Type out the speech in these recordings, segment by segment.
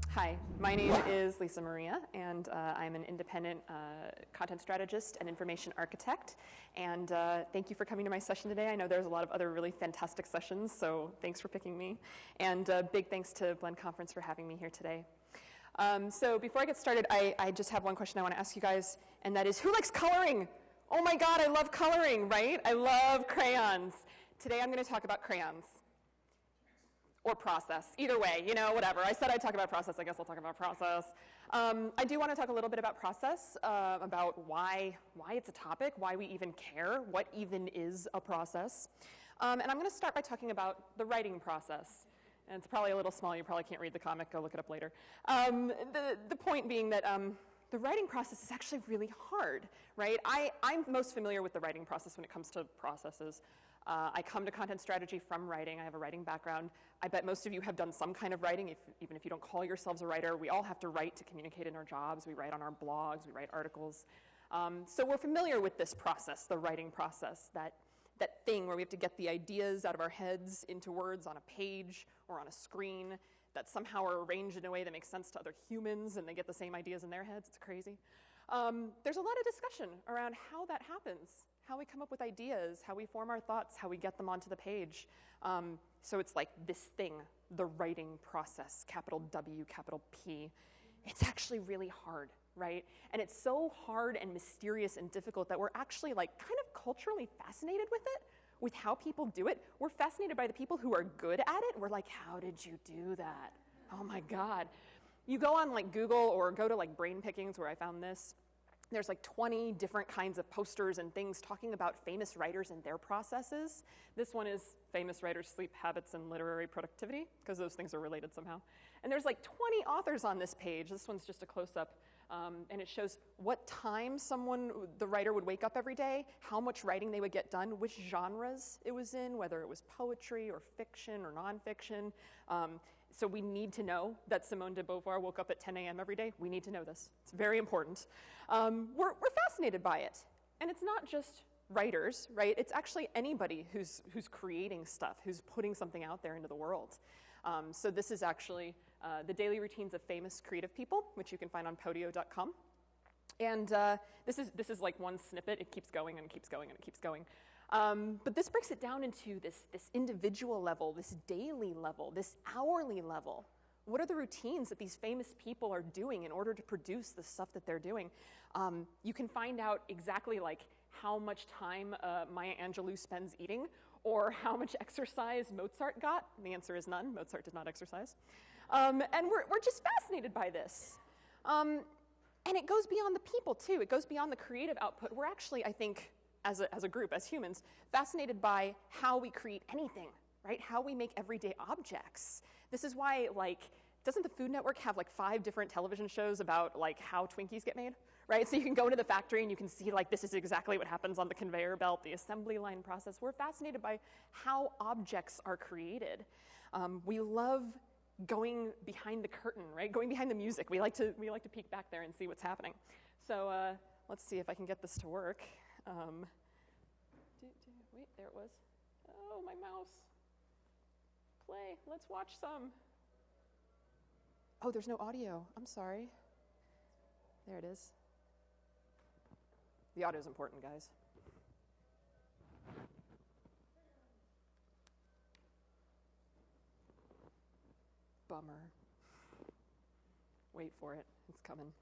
Hi, my name is Lisa Maria, and I'm an independent content strategist and information architect. And thank you for coming to my session today. I know there's a lot of other really fantastic sessions, so thanks for picking me. And big thanks to BlendConf for having me here today. So before I get started, I just have one question I want to ask you guys, and that is, who likes coloring? Oh my God, I love coloring, right? I love crayons. Today I'm going to talk about crayons. Or process, either way, you know, whatever. I said I'd talk about process, I guess I'll talk about process. I do want to talk a little bit about process, about why it's a topic, why we even care, what even is a process. And I'm going to start by talking about the writing process. And it's probably a little small, you probably can't read the comic, go look it up later. The point being that the writing process is actually really hard, right? I'm most familiar with the writing process when it comes to processes. I come to content strategy from writing. I have a writing background. I bet most of you have done some kind of writing, even if you don't call yourselves a writer. We all have to write to communicate in our jobs. We write on our blogs. We write articles. So we're familiar with this process, the writing process, that thing where we have to get the ideas out of our heads into words on a page or on a screen that somehow are arranged in a way that makes sense to other humans and they get the same ideas in their heads. It's crazy. There's a lot of discussion around how that happens, how we come up with ideas, how we form our thoughts, how we get them onto the page. So it's like this thing, the writing process, capital W, capital P. It's actually really hard, right? And it's so hard and mysterious and difficult that we're actually like kind of culturally fascinated with it, with how people do it. We're fascinated by the people who are good at it. We're like, how did you do that? Oh my God. You go on like Google or go to like Brain Pickings where I found this. There's like 20 different kinds of posters and things talking about famous writers and their processes. This one is famous writers' sleep habits and literary productivity, because those things are related somehow. And there's like 20 authors on this page. This one's just a close-up. And it shows what time the writer would wake up every day, how much writing they would get done, which genres it was in, whether it was poetry or fiction or nonfiction. So we need to know that Simone de Beauvoir woke up at 10 a.m. every day. We need to know this. It's very important. We're fascinated by it. And it's not just writers, right? It's actually anybody who's creating stuff, who's putting something out there into the world. So this is actually the daily routines of famous creative people, which you can find on podio.com. And this is like one snippet. It keeps going and it keeps going and it keeps going. But this breaks it down into this individual level, this daily level, this hourly level. What are the routines that these famous people are doing in order to produce the stuff that they're doing? You can find out exactly like how much time Maya Angelou spends eating or how much exercise Mozart got. And the answer is none. Mozart did not exercise. And we're just fascinated by this. And it goes beyond the people, too. It goes beyond the creative output. We're actually, I think, as a group, as humans, fascinated by how we create anything, right? How we make everyday objects. This is why, like, doesn't the Food Network have like 5 different television shows about like how Twinkies get made, right? So you can go into the factory and you can see like this is exactly what happens on the conveyor belt, the assembly line process. We're fascinated by how objects are created. We love going behind the curtain, right? Going behind the music. We like to peek back there and see what's happening. So let's see if I can get this to work. Wait, there it was. Oh, my mouse. Play, let's watch some. Oh, there's no audio. I'm sorry. There it is. The audio is important, guys. Bummer. Wait for it. It's coming.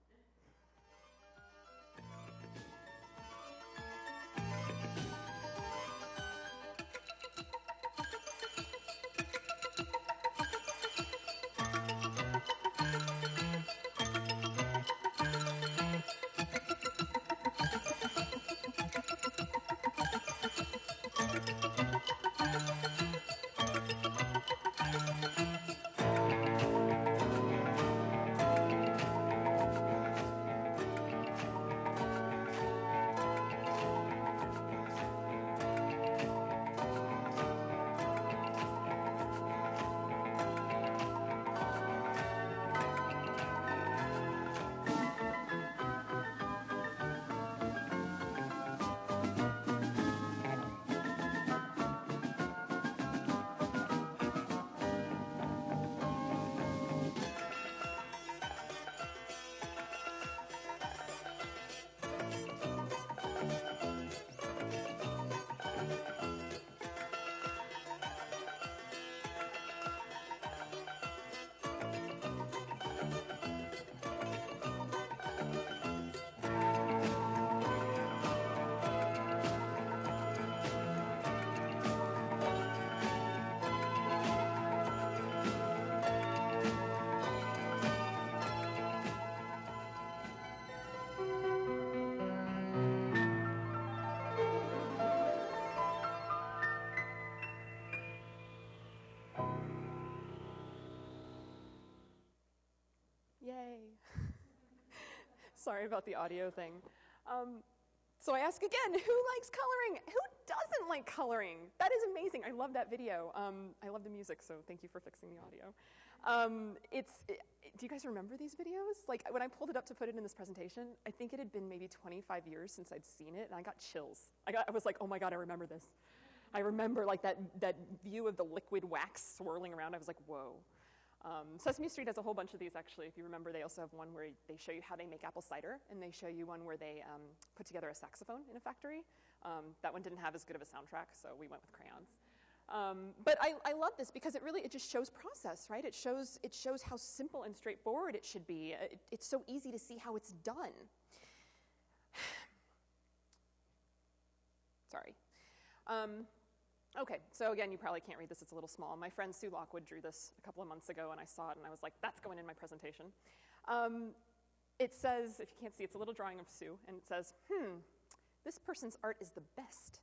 Sorry about the audio thing. So I ask again, who likes coloring? Who doesn't like coloring? That is amazing. I love that video. I love the music, so thank you for fixing the audio. Do you guys remember these videos? Like, when I pulled it up to put it in this presentation, I think it had been maybe 25 years since I'd seen it, and I got chills. I was like, oh my God, I remember this. I remember like that view of the liquid wax swirling around. I was like, whoa. Sesame Street has a whole bunch of these, actually. If you remember, they also have one where they show you how they make apple cider, and they show you one where they put together a saxophone in a factory. That one didn't have as good of a soundtrack, so we went with crayons. But I love this because it just shows process, right? It shows how simple and straightforward it should be. It's so easy to see how it's done. Sorry. Okay, so again, you probably can't read this, it's a little small. My friend Sue Lockwood drew this a couple of months ago, and I saw it, and I was like, that's going in my presentation. It says, if you can't see, it's a little drawing of Sue, and it says, this person's art is the best.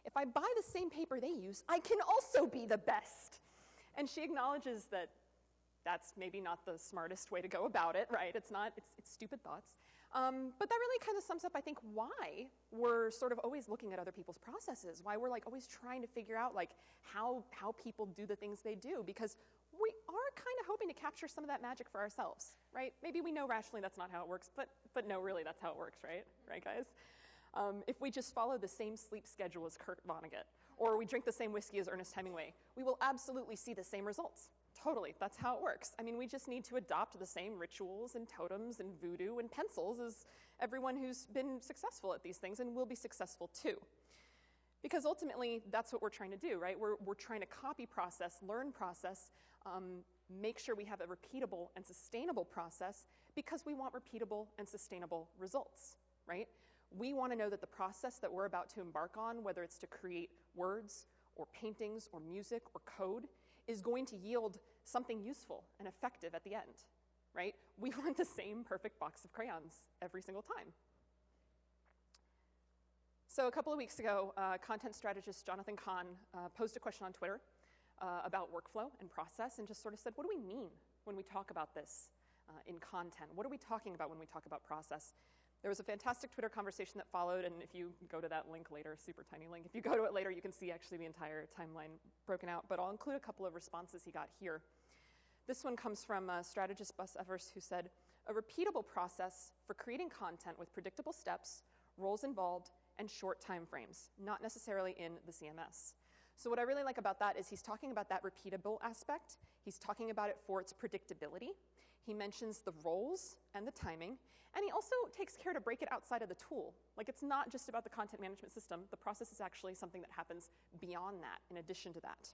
If I buy the same paper they use, I can also be the best. And she acknowledges that that's maybe not the smartest way to go about it, right? It's stupid thoughts. But that really kind of sums up, I think, why we're sort of always looking at other people's processes, why we're like always trying to figure out like how people do the things they do, because we are kind of hoping to capture some of that magic for ourselves, right? Maybe we know rationally that's not how it works, but no, really, that's how it works, right? Right, guys? If we just follow the same sleep schedule as Kurt Vonnegut, or we drink the same whiskey as Ernest Hemingway, we will absolutely see the same results. Totally, that's how it works. I mean, we just need to adopt the same rituals and totems and voodoo and pencils as everyone who's been successful at these things and will be successful too. Because ultimately, that's what we're trying to do, right? We're trying to copy process, learn process, make sure we have a repeatable and sustainable process because we want repeatable and sustainable results, right? We want to know that the process that we're about to embark on, whether it's to create words or paintings or music or code, is going to yield something useful and effective at the end, right? We want the same perfect box of crayons every single time. So a couple of weeks ago, content strategist Jonathan Kahn posed a question on Twitter about workflow and process and just sort of said, what do we mean when we talk about this in content? What are we talking about when we talk about process? There was a fantastic Twitter conversation that followed, and if you go to that link later, super tiny link, if you go to it later, you can see actually the entire timeline broken out, but I'll include a couple of responses he got here. This one comes from strategist Bus Evers, who said, a repeatable process for creating content with predictable steps, roles involved, and short time frames, not necessarily in the CMS. So what I really like about that is he's talking about that repeatable aspect. He's talking about it for its predictability. He mentions the roles and the timing, and he also takes care to break it outside of the tool. Like, it's not just about the content management system. The process is actually something that happens beyond that, in addition to that.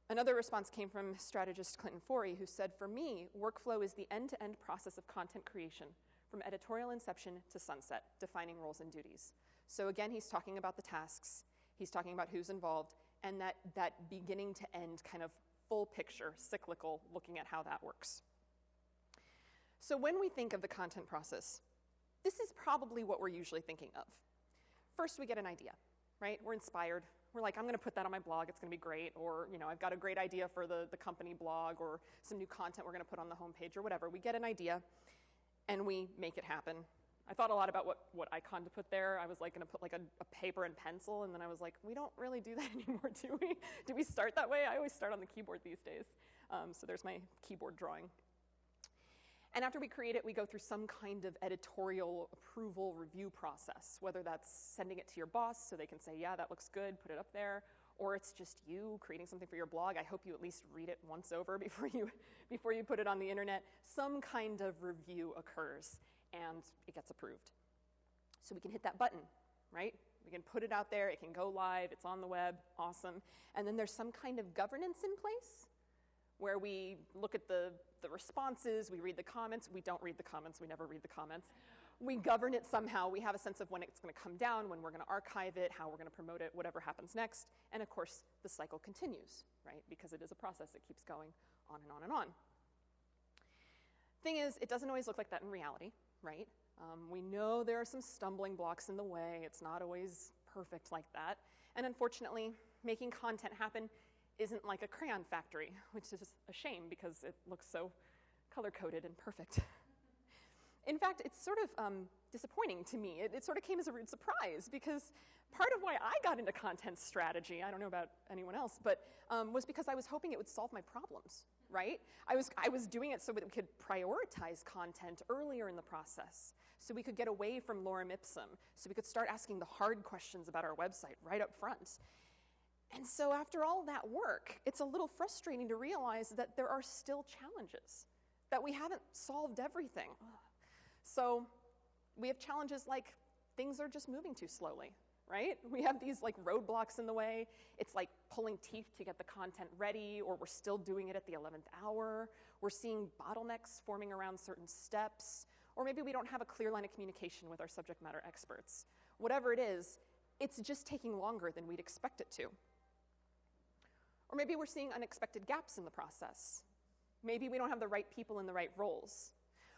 Another response came from strategist Clinton Forey, who said, for me, workflow is the end-to-end process of content creation, from editorial inception to sunset, defining roles and duties. So again, he's talking about the tasks, he's talking about who's involved, and that beginning to end kind of full picture, cyclical, looking at how that works. So when we think of the content process, this is probably what we're usually thinking of. First, we get an idea, right? We're inspired. We're like, I'm going to put that on my blog. It's going to be great. Or, I've got a great idea for the company blog or some new content we're going to put on the homepage or whatever. We get an idea, and we make it happen. I thought a lot about what icon to put there. I was like going to put like a paper and pencil, and then I was like, we don't really do that anymore, do we? Do we start that way? I always start on the keyboard these days. So there's my keyboard drawing. And after we create it, we go through some kind of editorial approval review process, whether that's sending it to your boss so they can say, yeah, that looks good, put it up there, or it's just you creating something for your blog. I hope you at least read it once over before you put it on the internet. Some kind of review occurs, and it gets approved. So we can hit that button, right? We can put it out there, it can go live, it's on the web, awesome. And then there's some kind of governance in place where we look at the responses, we read the comments. We don't read the comments, we never read the comments. We govern it somehow. We have a sense of when it's going to come down, when we're going to archive it, how we're going to promote it, whatever happens next. And of course, the cycle continues, right? Because it is a process that keeps going on and on and on. Thing is, it doesn't always look like that in reality, right? We know there are some stumbling blocks in the way. It's not always perfect like that. And unfortunately, making content happen isn't like a crayon factory, which is a shame because it looks so color-coded and perfect. In fact, it's sort of disappointing to me. It sort of came as a rude surprise because part of why I got into content strategy, I don't know about anyone else, but was because I was hoping it would solve my problems, right? I was doing it so that we could prioritize content earlier in the process, so we could get away from lorem ipsum, so we could start asking the hard questions about our website right up front. And so after all that work, it's a little frustrating to realize that there are still challenges, that we haven't solved everything. So we have challenges like things are just moving too slowly, right? We have these like roadblocks in the way. It's like pulling teeth to get the content ready, or we're still doing it at the 11th hour. We're seeing bottlenecks forming around certain steps, or maybe we don't have a clear line of communication with our subject matter experts. Whatever it is, it's just taking longer than we'd expect it to. Or maybe we're seeing unexpected gaps in the process. Maybe we don't have the right people in the right roles.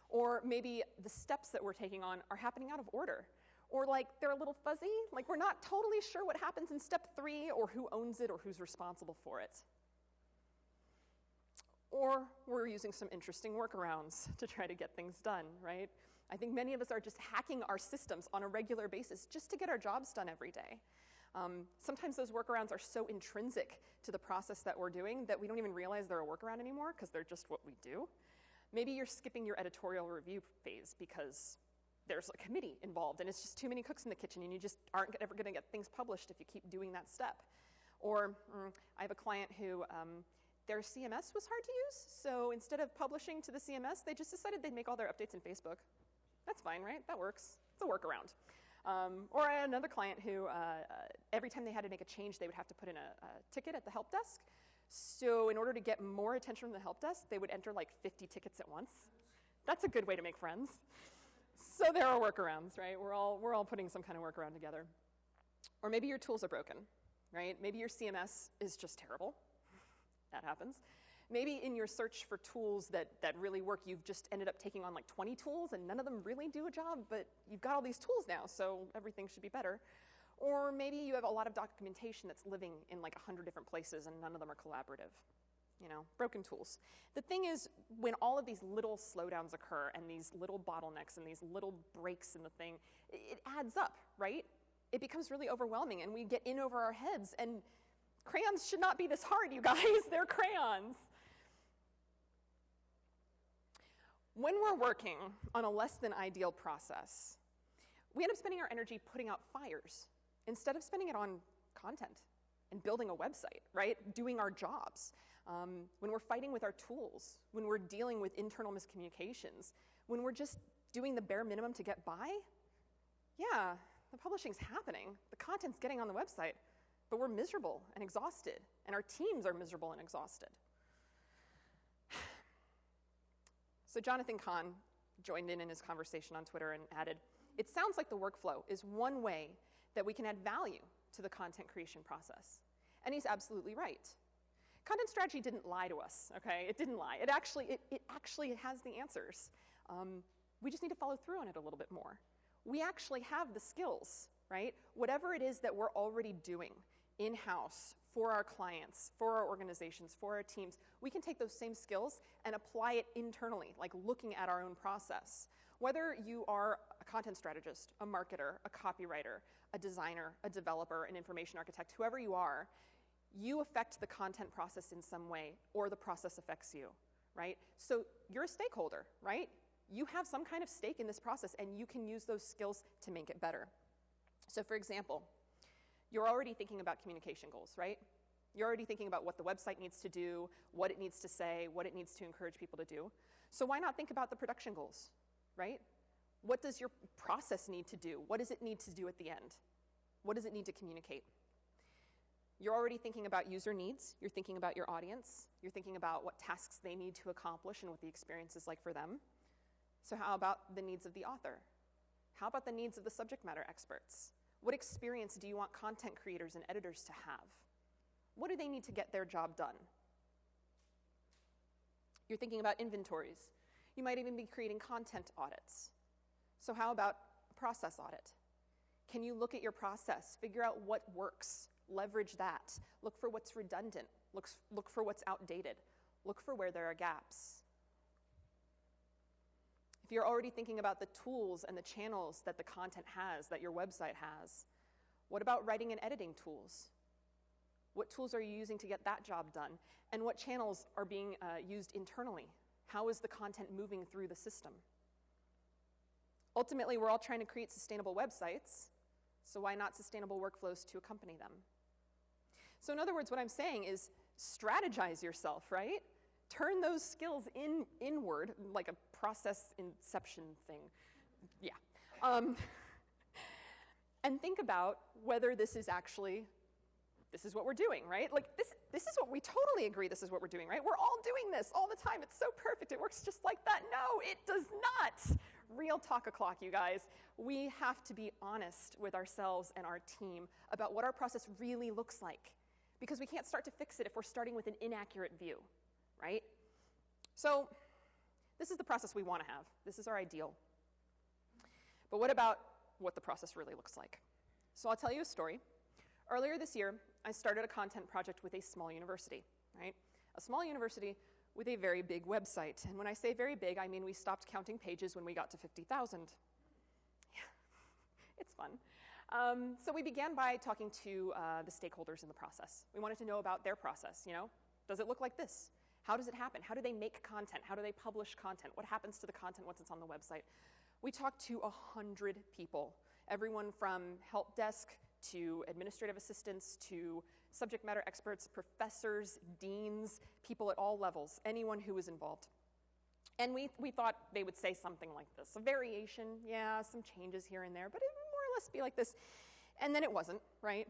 Or maybe the steps that we're taking on are happening out of order. Or like they're a little fuzzy, like we're not totally sure what happens in step 3 or who owns it or who's responsible for it. Or we're using some interesting workarounds to try to get things done, right? I think many of us are just hacking our systems on a regular basis just to get our jobs done every day. Sometimes those workarounds are so intrinsic to the process that we're doing that we don't even realize they're a workaround anymore because they're just what we do. Maybe you're skipping your editorial review phase because there's a committee involved and it's just too many cooks in the kitchen and you just aren't ever going to get things published if you keep doing that step. Or I have a client who their CMS was hard to use, so instead of publishing to the CMS, they just decided they'd make all their updates in Facebook. That's fine, right? That works. It's a workaround. Or I had another client who every time they had to make a change, they would have to put in a ticket at the help desk. So in order to get more attention from the help desk, they would enter like 50 tickets at once. That's a good way to make friends. So there are workarounds, right? We're all putting some kind of workaround together. Or maybe your tools are broken, right? Maybe your CMS is just terrible. That happens. Maybe in your search for tools that really work, you've just ended up taking on like 20 tools and none of them really do a job, but you've got all these tools now, so everything should be better. Or maybe you have a lot of documentation that's living in like 100 different places and none of them are collaborative. You know, broken tools. The thing is, when all of these little slowdowns occur and these little bottlenecks and these little breaks in the thing, it adds up, right? It becomes really overwhelming and we get in over our heads, and crayons should not be this hard, you guys. They're crayons. When we're working on a less than ideal process, we end up spending our energy putting out fires instead of spending it on content and building a website, right? Doing our jobs. When we're fighting with our tools, when we're dealing with internal miscommunications, when we're just doing the bare minimum to get by, yeah, the publishing's happening, the content's getting on the website, but we're miserable and exhausted, and our teams are miserable and exhausted. So Jonathan Kahn joined in his conversation on Twitter and added, "It sounds like the workflow is one way that we can add value to the content creation process." And he's absolutely right. Content strategy didn't lie to us, okay? It didn't lie. It actually has the answers. We just need to follow through on it a little bit more. We actually have the skills, right? Whatever it is that we're already doing in-house for our clients, for our organizations, for our teams, we can take those same skills and apply it internally, like looking at our own process. Whether you are a content strategist, a marketer, a copywriter, a designer, a developer, an information architect, whoever you are, you affect the content process in some way, or the process affects you, right? So you're a stakeholder, right? You have some kind of stake in this process, and you can use those skills to make it better. So for example, you're already thinking about communication goals, right? You're already thinking about what the website needs to do, what it needs to say, what it needs to encourage people to do. So why not think about the production goals, right? What does your process need to do? What does it need to do at the end? What does it need to communicate? You're already thinking about user needs. You're thinking about your audience. You're thinking about what tasks they need to accomplish and what the experience is like for them. So how about the needs of the author? How about the needs of the subject matter experts? What experience do you want content creators and editors to have? What do they need to get their job done? You're thinking about inventories. You might even be creating content audits. So how about a process audit? Can you look at your process, figure out what works, leverage that, look for what's redundant, look for what's outdated, look for where there are gaps. If you're already thinking about the tools and the channels that the content has, that your website has, what about writing and editing tools? What tools are you using to get that job done? And what channels are being used internally? How is the content moving through the system? Ultimately, we're all trying to create sustainable websites, so why not sustainable workflows to accompany them? So in other words, what I'm saying is strategize yourself, right? Turn those skills inward, like a process inception thing. Yeah. And think about whether this is what we're doing, right? Like this is what we totally agree this is what we're doing, right? We're all doing this all the time. It's so perfect. It works just like that. No, it does not. Real talk o'clock, you guys. We have to be honest with ourselves and our team about what our process really looks like, because we can't start to fix it if we're starting with an inaccurate view, right? So this is the process we want to have. This is our ideal. But what about what the process really looks like? So I'll tell you a story. Earlier this year, I started a content project with a small university, right? A small university with a very big website. And when I say very big, I mean we stopped counting pages when we got to 50,000. Yeah, it's fun. So we began by talking to the stakeholders in the process. We wanted to know about their process, you know? Does it look like this? How does it happen? How do they make content? How do they publish content? What happens to the content once it's on the website? We talked to 100 people, everyone from help desk to administrative assistants to subject matter experts, professors, deans, people at all levels, anyone who was involved. And we thought they would say something like this, a variation, yeah, some changes here and there, but it would more or less be like this. And then it wasn't, right?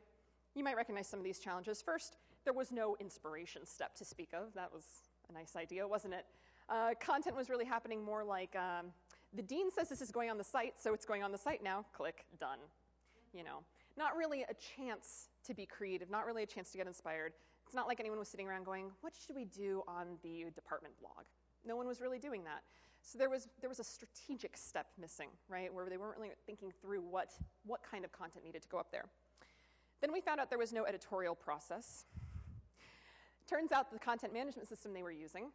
You might recognize some of these challenges. First, there was no inspiration step to speak of. That was a nice idea, wasn't it? Content was really happening more like, the dean says this is going on the site, so it's going on the site now, click, done. You know, not really a chance to be creative, not really a chance to get inspired. It's not like anyone was sitting around going, what should we do on the department blog? No one was really doing that. So there was a strategic step missing, right, where they weren't really thinking through what kind of content needed to go up there. Then we found out there was no editorial process. Turns out the content management system they were using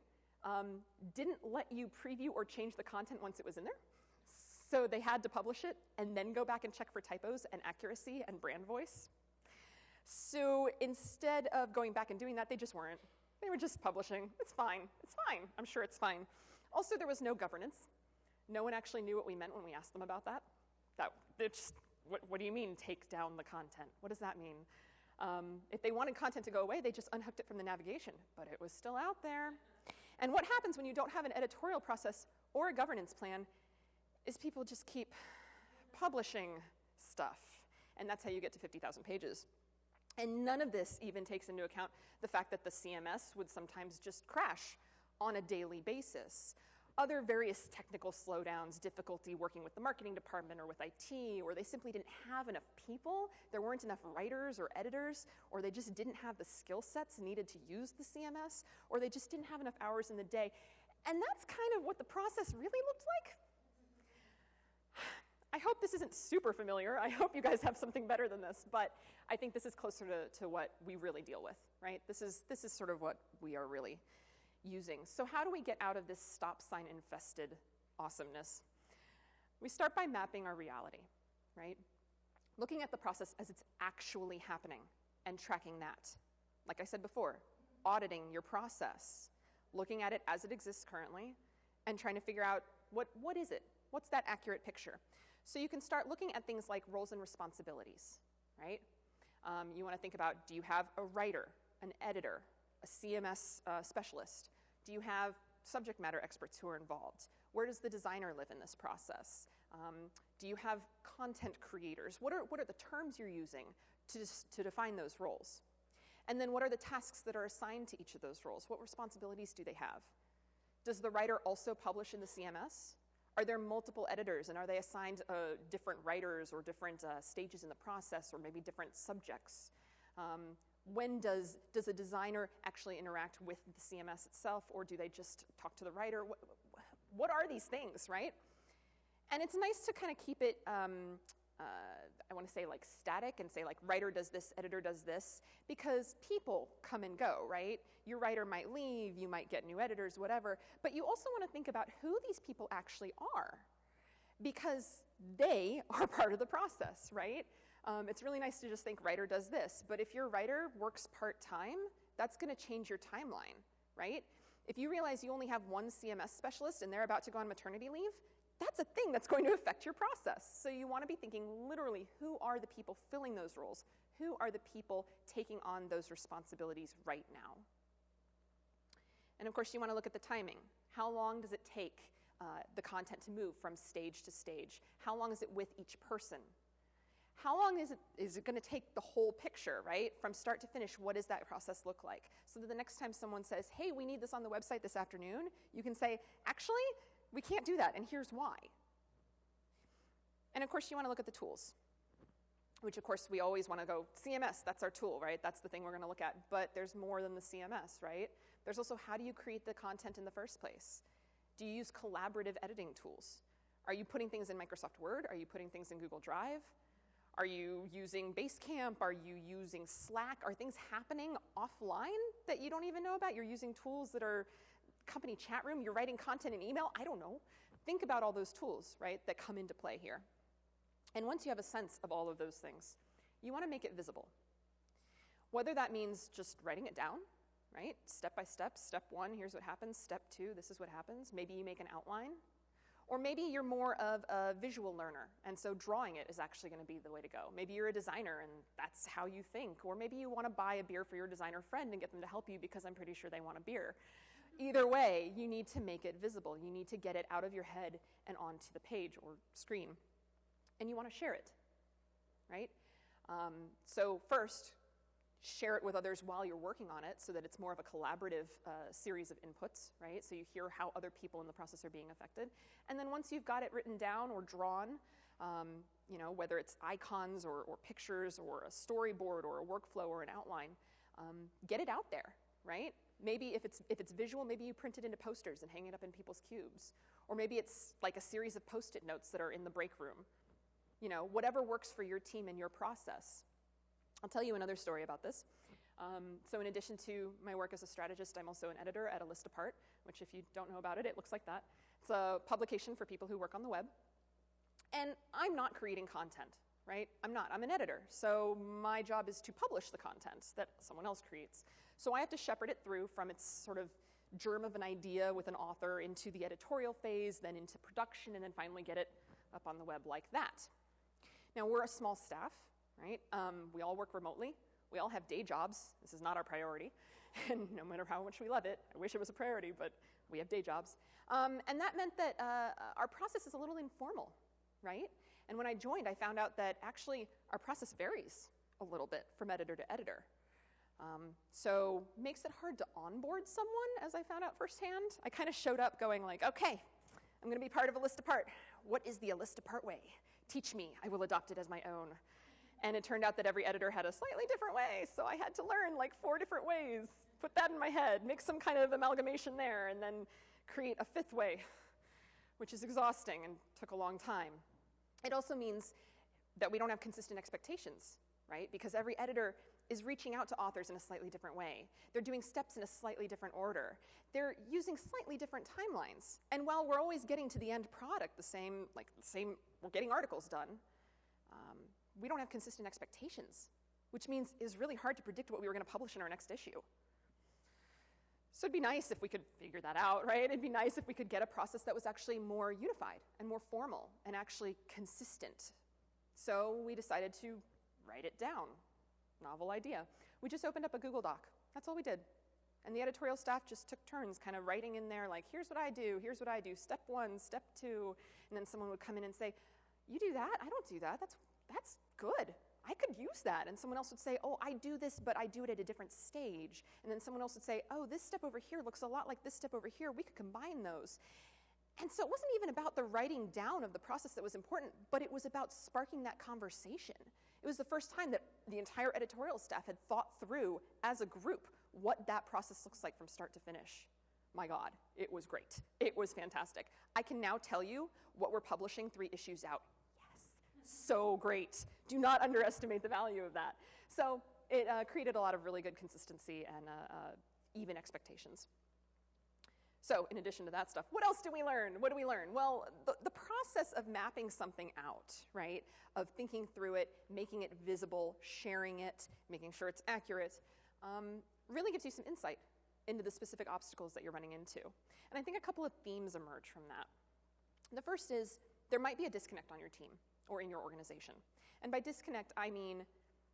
didn't let you preview or change the content once it was in there. So they had to publish it and then go back and check for typos and accuracy and brand voice. So instead of going back and doing that, they just weren't. They were just publishing. It's fine. It's fine. I'm sure it's fine. Also, there was no governance. No one actually knew what we meant when we asked them about that. What do you mean, take down the content? What does that mean? If they wanted content to go away, they just unhooked it from the navigation, but it was still out there. And what happens when you don't have an editorial process or a governance plan is people just keep publishing stuff. And that's how you get to 50,000 pages. And none of this even takes into account the fact that the CMS would sometimes just crash on a daily basis. Other various technical slowdowns, difficulty working with the marketing department or with IT, or they simply didn't have enough people, there weren't enough writers or editors, or they just didn't have the skill sets needed to use the CMS, or they just didn't have enough hours in the day. And that's kind of what the process really looked like. I hope this isn't super familiar. I hope you guys have something better than this, but I think this is closer to what we really deal with, right? This is sort of what we are really using. So how do we get out of this stop sign infested awesomeness? We start by mapping our reality, right? Looking at the process as it's actually happening and tracking that. Like I said before, auditing your process, looking at it as it exists currently, and trying to figure out what is it? What's that accurate picture? So you can start looking at things like roles and responsibilities, right? You want to think about, do you have a writer, an editor, a CMS specialist? Do you have subject matter experts who are involved? Where does the designer live in this process? Do you have content creators? What are the terms you're using to define those roles? And then what are the tasks that are assigned to each of those roles? What responsibilities do they have? Does the writer also publish in the CMS? Are there multiple editors, and are they assigned different writers or different stages in the process, or maybe different subjects? When does a designer actually interact with the CMS itself, or do they just talk to the writer? What are these things, right? And it's nice to kind of keep it I want to say like static and say like writer does this, editor does this, because people come and go, right? Your writer might leave, you might get new editors, whatever, but you also want to think about who these people actually are, because they are part of the process, right? It's really nice to just think writer does this, but if your writer works part-time, that's going to change your timeline, right? If you realize you only have one CMS specialist and they're about to go on maternity leave, that's a thing that's going to affect your process. So you want to be thinking literally, who are the people filling those roles? Who are the people taking on those responsibilities right now? And of course, you want to look at the timing. How long does it take the content to move from stage to stage? How long is it with each person? How long is it going to take the whole picture, right? From start to finish, what does that process look like? So that the next time someone says, hey, we need this on the website this afternoon, you can say, actually, we can't do that, and here's why. And of course, you want to look at the tools, which of course, we always want to go, CMS, that's our tool, right? That's the thing we're going to look at. But there's more than the CMS, right? There's also, how do you create the content in the first place? Do you use collaborative editing tools? Are you putting things in Microsoft Word? Are you putting things in Google Drive? Are you using Basecamp? Are you using Slack? Are things happening offline that you don't even know about? You're using tools that are company chat room, you're writing content in email, I don't know. Think about all those tools, right, that come into play here. And once you have a sense of all of those things, you want to make it visible. Whether that means just writing it down, right, step by step, step 1, here's what happens, step 2, this is what happens. Maybe you make an outline. Or maybe you're more of a visual learner, and so drawing it is actually going to be the way to go. Maybe you're a designer, and that's how you think. Or maybe you want to buy a beer for your designer friend and get them to help you because I'm pretty sure they want a beer. Either way, you need to make it visible. You need to get it out of your head and onto the page or screen. And you want to share it, right? So first, share it with others while you're working on it so that it's more of a collaborative series of inputs, right? So you hear how other people in the process are being affected. And then once you've got it written down or drawn, you know, whether it's icons or pictures or a storyboard or a workflow or an outline, get it out there, right? Maybe if it's visual, maybe you print it into posters and hang it up in people's cubes. Or maybe it's like a series of Post-it notes that are in the break room. You know, whatever works for your team and your process. I'll tell you another story about this. So in addition to my work as a strategist, I'm also an editor at A List Apart, which if you don't know about it, it looks like that. It's a publication for people who work on the web. And I'm not creating content, right? I'm not. I'm an editor. So my job is to publish the content that someone else creates. So I have to shepherd it through from its sort of germ of an idea with an author into the editorial phase, then into production, and then finally get it up on the web like that. Now, we're a small staff, right? We all work remotely. We all have day jobs. This is not our priority. And no matter how much we love it, I wish it was a priority, but we have day jobs. And that meant that our process is a little informal, right? And when I joined, I found out that actually our process varies a little bit from editor to editor. So makes it hard to onboard someone, as I found out firsthand. I kind of showed up going like, okay, I'm going to be part of A List Apart. What is the A List Apart way? Teach me. I will adopt it as my own. And it turned out that every editor had a slightly different way, so I had to learn like 4 different ways, put that in my head, make some kind of amalgamation there, and then create a 5th way, which is exhausting and took a long time. It also means that we don't have consistent expectations, right? Because every editor is reaching out to authors in a slightly different way. They're doing steps in a slightly different order. They're using slightly different timelines. And while we're always getting to the end product, we're getting articles done, we don't have consistent expectations, which means it's really hard to predict what we were going to publish in our next issue. So it'd be nice if we could figure that out, right? It'd be nice if we could get a process that was actually more unified and more formal and actually consistent. So we decided to write it down. Novel idea. We just opened up a Google Doc. That's all we did. And the editorial staff just took turns kind of writing in there like, here's what I do, step 1, step 2. And then someone would come in and say, you do that? I don't do that. That's good. I could use that. And someone else would say, oh, I do this, but I do it at a different stage. And then someone else would say, oh, this step over here looks a lot like this step over here. We could combine those. And so it wasn't even about the writing down of the process that was important, but it was about sparking that conversation. It was the first time that the entire editorial staff had thought through, as a group, what that process looks like from start to finish. My God, it was great. It was fantastic. I can now tell you what we're publishing 3 issues out. Yes, so great. Do not underestimate the value of that. So it created a lot of really good consistency and even expectations. So in addition to that stuff, what else did we learn? What did we learn? Well, the process of mapping something out, right, of thinking through it, making it visible, sharing it, making sure it's accurate, really gives you some insight into the specific obstacles that you're running into. And I think a couple of themes emerge from that. The first is there might be a disconnect on your team or in your organization. And by disconnect, I mean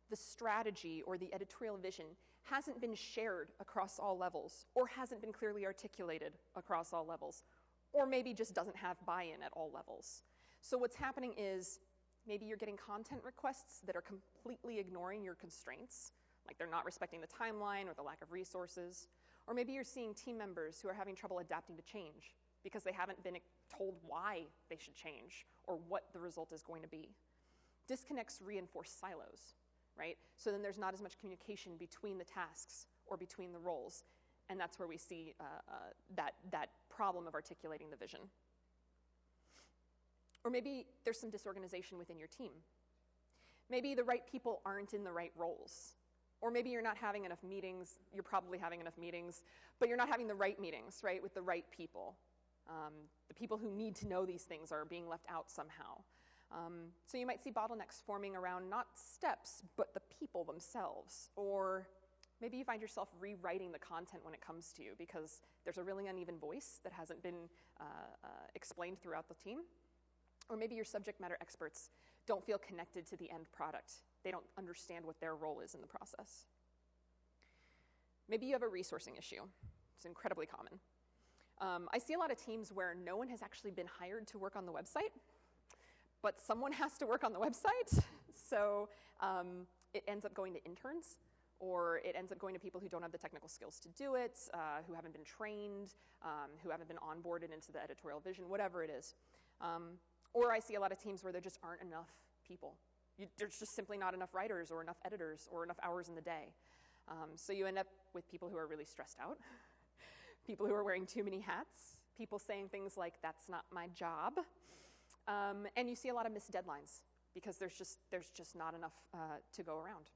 the strategy or the editorial vision hasn't been shared across all levels, or hasn't been clearly articulated across all levels, or maybe just doesn't have buy-in at all levels. So what's happening is maybe you're getting content requests that are completely ignoring your constraints, like they're not respecting the timeline or the lack of resources, or maybe you're seeing team members who are having trouble adapting to change because they haven't been told why they should change or what the result is going to be. Disconnects reinforce silos, right? So then there's not as much communication between the tasks or between the roles, and that's where we see that problem of articulating the vision. Or maybe there's some disorganization within your team. Maybe the right people aren't in the right roles. Or maybe you're not having enough meetings, you're probably having enough meetings, but you're not having the right meetings, right, with the right people. The people who need to know these things are being left out somehow. So you might see bottlenecks forming around not steps, but the people themselves. Or maybe you find yourself rewriting the content when it comes to you because there's a really uneven voice that hasn't been explained throughout the team. Or maybe your subject matter experts don't feel connected to the end product. They don't understand what their role is in the process. Maybe you have a resourcing issue. It's incredibly common. I see a lot of teams where no one has actually been hired to work on the website, but someone has to work on the website. So it ends up going to interns, or it ends up going to people who don't have the technical skills to do it, who haven't been trained, who haven't been onboarded into the editorial vision, whatever it is. Or I see a lot of teams where there just aren't enough people. There's just simply not enough writers or enough editors or enough hours in the day. So you end up with people who are really stressed out, people who are wearing too many hats, people saying things like, that's not my job. And you see a lot of missed deadlines because there's just not enough to go around.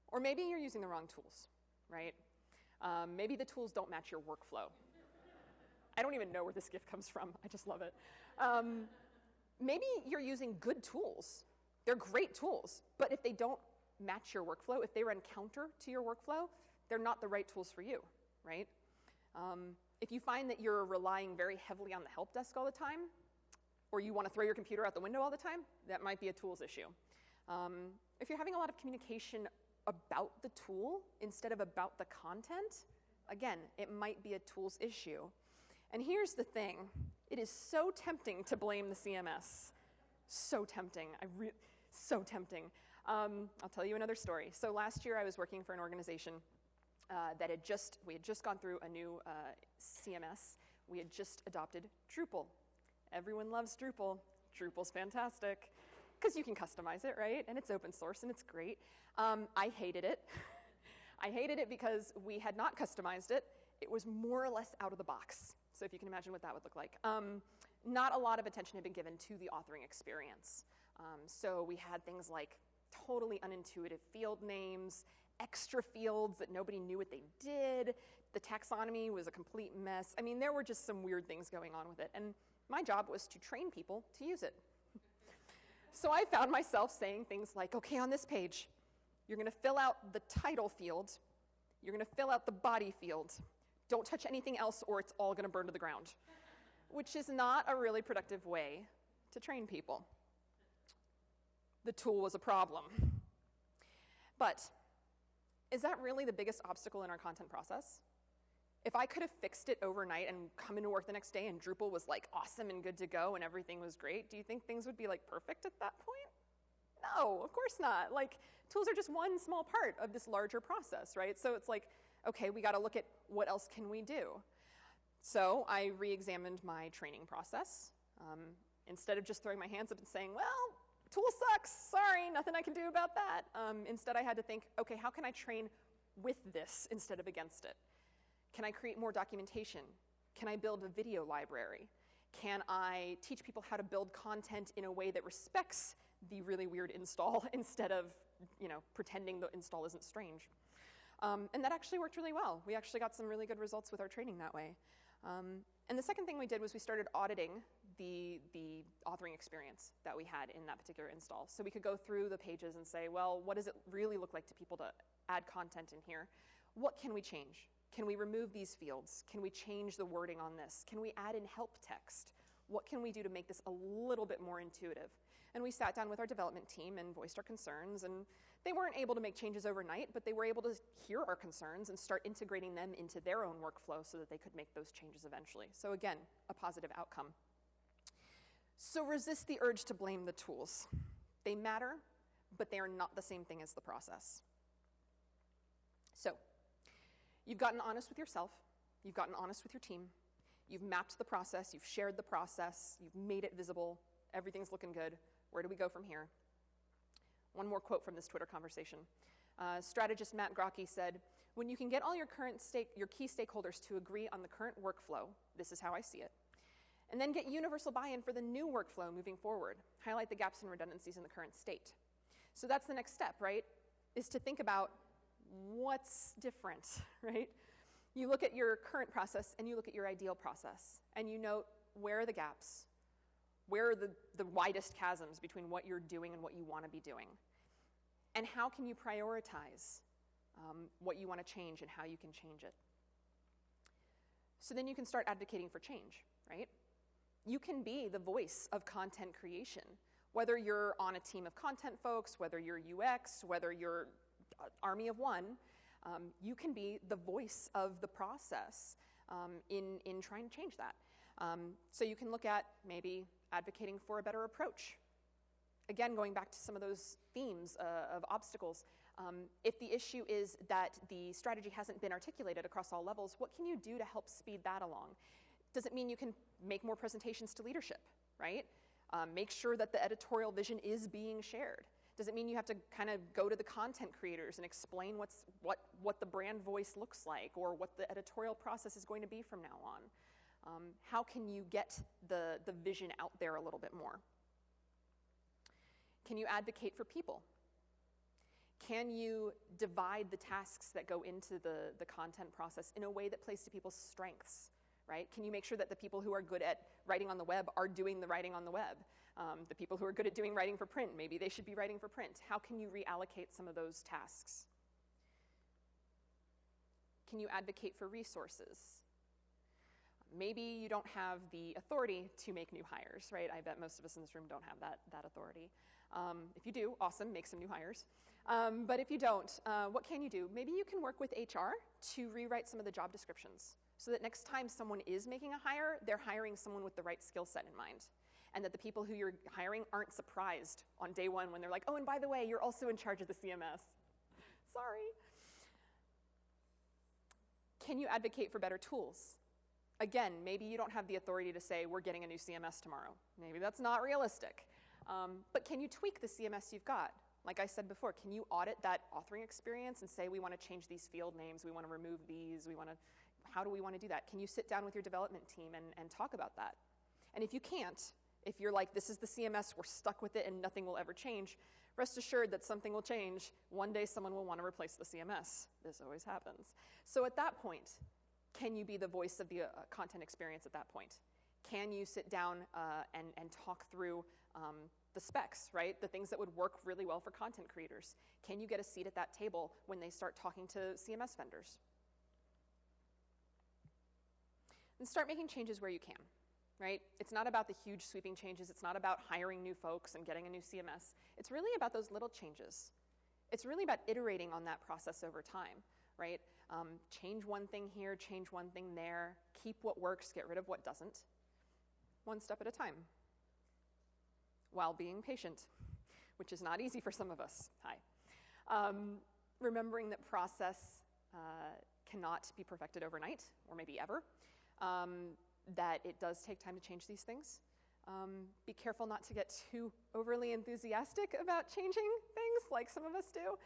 Or maybe you're using the wrong tools, right? Maybe the tools don't match your workflow. I don't even know where this gift comes from. I just love it. Maybe you're using good tools. They're great tools, but if they don't match your workflow, if they run counter to your workflow, they're not the right tools for you, right? If you find that you're relying very heavily on the help desk all the time, or you want to throw your computer out the window all the time, that might be a tools issue. If you're having a lot of communication about the tool instead of about the content, again, it might be a tools issue. And here's the thing. It is so tempting to blame the CMS. So tempting. So tempting. I'll tell you another story. So last year I was working for an organization we had just gone through a new CMS. We had just adopted Drupal. Everyone loves Drupal. Drupal's fantastic because you can customize it, right? And it's open source and it's great. I hated it. I hated it because we had not customized it. It was more or less out of the box. So if you can imagine what that would look like. Not a lot of attention had been given to the authoring experience. So we had things like totally unintuitive field names, extra fields that nobody knew what they did. The taxonomy was a complete mess. I mean, there were just some weird things going on with it. And my job was to train people to use it. So I found myself saying things like, okay, on this page, you're going to fill out the title field. You're going to fill out the body field. Don't touch anything else or it's all going to burn to the ground, which is not a really productive way to train people. The tool was a problem. But is that really the biggest obstacle in our content process? If I could have fixed it overnight and come into work the next day and Drupal was like awesome and good to go and everything was great, do you think things would be like perfect at that point? No, of course not. Like, tools are just one small part of this larger process, right? So it's like, okay, we got to look at what else can we do. So I re-examined my training process. Instead of just throwing my hands up and saying, well, tool sucks, sorry, nothing I can do about that. Instead I had to think, okay, how can I train with this instead of against it? Can I create more documentation? Can I build a video library? Can I teach people how to build content in a way that respects the really weird install instead of, pretending the install isn't strange? And that actually worked really well. We actually got some really good results with our training that way. And the second thing we did was we started auditing the authoring experience that we had in that particular install. So we could go through the pages and say, well, what does it really look like to people to add content in here? What can we change? Can we remove these fields? Can we change the wording on this? Can we add in help text? What can we do to make this a little bit more intuitive? And we sat down with our development team and voiced our concerns, and they weren't able to make changes overnight, but they were able to hear our concerns and start integrating them into their own workflow so that they could make those changes eventually. So again, a positive outcome. So resist the urge to blame the tools. They matter, but they are not the same thing as the process. So, you've gotten honest with yourself, you've gotten honest with your team, you've mapped the process, you've shared the process, you've made it visible, everything's looking good. Where do we go from here? One more quote from this Twitter conversation. Strategist Matt Grocke said, "When you can get all your key stakeholders to agree on the current workflow, this is how I see it, and then get universal buy-in for the new workflow moving forward, highlight the gaps and redundancies in the current state." So that's the next step, right? Is to think about what's different, right? You look at your current process and you look at your ideal process and you note where are the gaps, where are the widest chasms between what you're doing and what you want to be doing, and how can you prioritize what you want to change and how you can change it. So then you can start advocating for change, right? You can be the voice of content creation, whether you're on a team of content folks, whether you're UX, whether you're army of one, you can be the voice of the process in trying to change that. So you can look at maybe advocating for a better approach. Again, going back to some of those themes of obstacles, if the issue is that the strategy hasn't been articulated across all levels, what can you do to help speed that along? Does it mean you can make more presentations to leadership, right? Make sure that the editorial vision is being shared. Does it mean you have to kind of go to the content creators and explain what the brand voice looks like or what the editorial process is going to be from now on? How can you get the vision out there a little bit more? Can you advocate for people? Can you divide the tasks that go into the content process in a way that plays to people's strengths, right? Can you make sure that the people who are good at writing on the web are doing the writing on the web? The people who are good at doing writing for print, maybe they should be writing for print. How can you reallocate some of those tasks? Can you advocate for resources? Maybe you don't have the authority to make new hires, right? I bet most of us in this room don't have that authority. If you do, awesome, make some new hires. But if you don't, what can you do? Maybe you can work with HR to rewrite some of the job descriptions so that next time someone is making a hire, they're hiring someone with the right skill set in mind. And that the people who you're hiring aren't surprised on day one when they're like, oh, and by the way, you're also in charge of the CMS. Sorry. Can you advocate for better tools? Again, maybe you don't have the authority to say, we're getting a new CMS tomorrow. Maybe that's not realistic. But can you tweak the CMS you've got? Like I said before, can you audit that authoring experience and say, we want to change these field names, we want to remove these, how do we want to do that? Can you sit down with your development team and talk about that? And if you can't, if you're like, this is the CMS, we're stuck with it and nothing will ever change, rest assured that something will change. One day someone will want to replace the CMS. This always happens. So at that point, can you be the voice of the content experience at that point? Can you sit down and talk through the specs, right? The things that would work really well for content creators. Can you get a seat at that table when they start talking to CMS vendors? And start making changes where you can, right? It's not about the huge sweeping changes. It's not about hiring new folks and getting a new CMS. It's really about those little changes. It's really about iterating on that process over time, right? Change one thing here, change one thing there, keep what works, get rid of what doesn't, one step at a time, while being patient, which is not easy for some of us. Hi. Remembering that process cannot be perfected overnight, or maybe ever, that it does take time to change these things. Be careful not to get too overly enthusiastic about changing things like some of us do,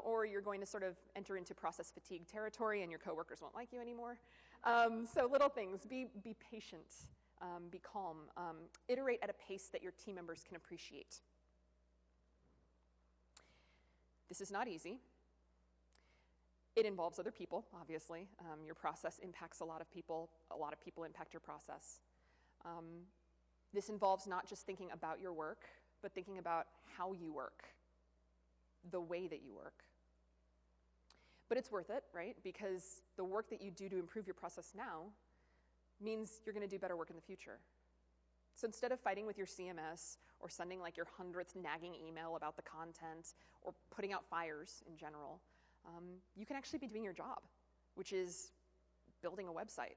or you're going to sort of enter into process fatigue territory and your coworkers won't like you anymore. So little things, be patient. Be calm. Iterate at a pace that your team members can appreciate. This is not easy. It involves other people, obviously. Your process impacts a lot of people impact your process. This involves not just thinking about your work, but thinking about how you work, the way that you work. But it's worth it, right? Because the work that you do to improve your process now means you're going to do better work in the future. So instead of fighting with your CMS or sending like your 100th nagging email about the content or putting out fires in general, you can actually be doing your job, which is building a website,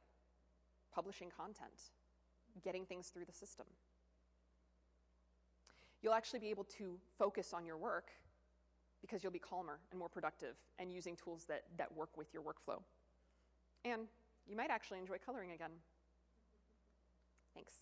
publishing content, getting things through the system. You'll actually be able to focus on your work because you'll be calmer and more productive and using tools that work with your workflow. And you might actually enjoy coloring again. Thanks.